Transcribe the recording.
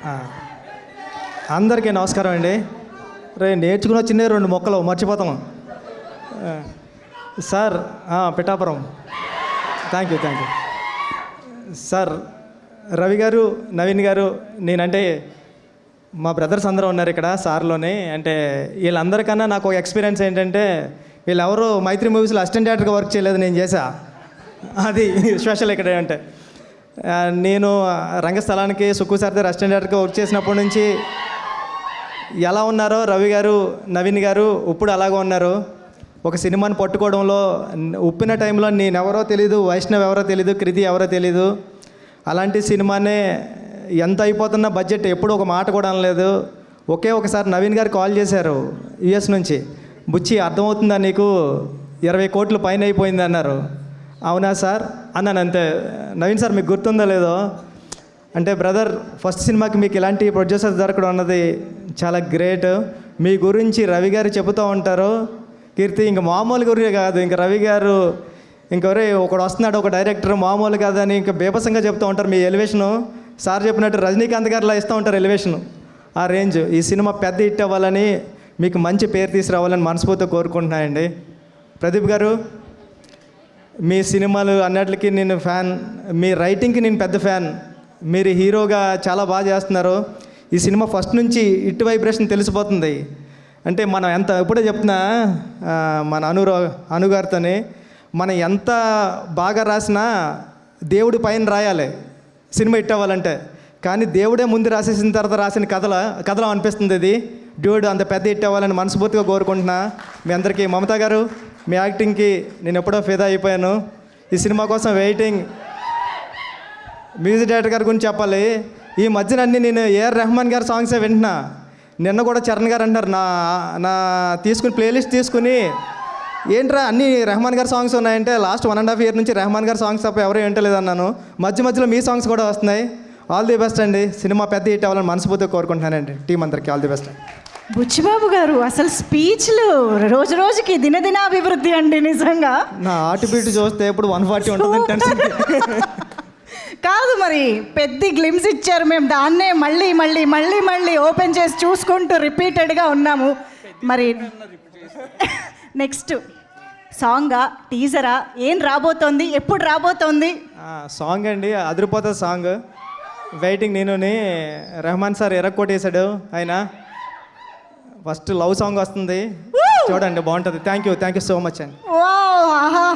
ఆ, అందరికీ నమస్కారం అండి. నేర్చుకుని వచ్చిన 2 మొక్కలు మర్చిపోతాము. ఆ, sir Pithapuram. Thank you sir. Ravi గారు, నవీన్ గారు, నేనంటే మా బ్రదర్స్ అందరూ ఉన్నారు ఇక్కడ సార్లోనే. అంటే వీళ్ళందరికన్నా నాకు ఒక ఎక్స్పీరియన్స్ ఏంటంటే, వీళ్ళెవరూ మైత్రి మూవీస్లో అసిస్టెంట్ డైరెక్టర్గా వర్క్ చేయలేదు, నేను చేశా. అది స్పెషల్ ఇక్కడ అంటే నేను రంగస్థలానికి సుక్కు సార్ దగ్గర అసిస్టెంట్ డైరెక్టర్గా వర్క్ చేసినప్పటి నుంచి ఎలా ఉన్నారో రవి గారు, నవీన్ గారు ఇప్పుడు అలాగే ఉన్నారు. ఒక సినిమాని పట్టుకోవడంలో ఉప్పిన టైంలో నేనెవరో తెలీదు, వైష్ణవ్ ఎవరో తెలీదు, కృతి ఎవరో తెలీదు. అలాంటి సినిమానే ఎంత అయిపోతున్న బడ్జెట్ ఎప్పుడు ఒక మాట కూడా అనలేదు. ఒకసారి నవీన్ గారు కాల్ చేశారు యుఎస్ నుంచి. బుచ్చి అర్థమవుతుందా నీకు, 20 కోట్లు పైన అయిపోయింది అన్నారు. అవునా సార్ అన్నాను అంతే. నవీన్ సార్ మీకు గుర్తుందో లేదో అంటే, బ్రదర్ ఫస్ట్ సినిమాకి మీకు ఇలాంటి ప్రొడ్యూసర్ దొరకడం అన్నది చాలా గ్రేట్. మీ గురించి రవి గారు చెబుతూ ఉంటారు. కీర్తి ఇంక మామూలు గురి కాదు, ఇంక రవి గారు ఇంకొరే ఒకడు వస్తున్నాడు, ఒక డైరెక్టర్ మామూలు కాదని ఇంకా బేపసంగా చెప్తూ ఉంటారు. మీ ఎలివేషను సార్ చెప్పినట్టు రజనీకాంత్ గారిలా ఇస్తూ ఉంటారు ఎలివేషను, ఆ రేంజ్. ఈ సినిమా పెద్ద హిట్ అవ్వాలని, మీకు మంచి పేరు తీసుకురావాలని మనస్ఫూర్తిగా కోరుకుంటున్నాయండి. ప్రదీప్ గారు, మీ సినిమాలు అన్నిటికీ నేను ఫ్యాన్, మీ రైటింగ్కి నేను పెద్ద ఫ్యాన్. మీరు హీరోగా చాలా బాగా చేస్తున్నారు. ఈ సినిమా ఫస్ట్ నుంచి ఇటు వైబ్రేషన్ తెలిసిపోతుంది. అంటే మనం ఎంత ఎప్పుడే చెప్తున్నా మన అనుగారితోనే, మనం ఎంత బాగా రాసినా దేవుడి పైన రాయాలి సినిమా హిట్ అవ్వాలంటే. కానీ దేవుడే ముందు రాసేసిన తర్వాత రాసిన కథలో అనిపిస్తుంది ఇది. డ్యూడ్ అంత పెద్ద హిట్ అవ్వాలని మనస్ఫూర్తిగా కోరుకుంటున్నా. మీ అందరికీ, మమతా గారు మీ యాక్టింగ్కి నేను ఎప్పుడో ఫిదా అయిపోయాను. ఈ సినిమా కోసం వెయిటింగ్. మ్యూజిక్ డైరెక్టర్ గారి గురించి చెప్పాలి. ఈ మధ్యన అన్నీ నేను ఏఆర్ రెహమాన్ గారి సాంగ్సే వింటున్నా. నిన్న కూడా చరణ్ గారు అంటారు, నా తీసుకుని ప్లేలిస్ట్ తీసుకుని, ఏంట్రా అన్నీ రెహమాన్ గారి సాంగ్స్ ఉన్నాయంటే, లాస్ట్ 1.5 year నుంచి రెహమాన్ గారి సాంగ్స్ తప్ప ఎవరూ వింటలేదన్నాను. మధ్యలో మీ సాంగ్స్ కూడా వస్తున్నాయి. ఆల్ ది బెస్ట్ అండి. సినిమా పెద్ద హిట్ అవ్వాలని మనస్ఫూర్తిగా కోరుకుంటున్నానండి. టీం అందరికీ ఆల్ ది బెస్ట్. బుచ్చిబాబు గారు అసలు స్పీచ్లు రోజుకి దినదినాభివృద్ధి అండి నిజంగా. నా ఆర్టిబిలిటీ చూస్తే ఇప్పుడు 140 ఉంటుంది టెన్షన్. కాదు మరి పెద్ద గ్లిమ్స్ ఇచ్చారు, మేము దాన్నే మళ్ళీ ఓపెన్ చేసి చూసుకుంటూ రిపీటెడ్గా ఉన్నాము. మరి నెక్స్ట్ సాంగా, టీజరా, ఏం రాబోతోంది, ఎప్పుడు రాబోతోంది? సాంగ్ అండి, అదిరిపోతుంది సాంగ్. వెయిటింగ్. నేను రెహమాన్ సార్ ఎరక్కొట్టేశాడు ఆయన. ఫస్ట్ లవ్ సాంగ్ వస్తుంది, చూడండి బాగుంటుంది. థ్యాంక్ యూ సో మచ్ అండి. ఓ ఆహా.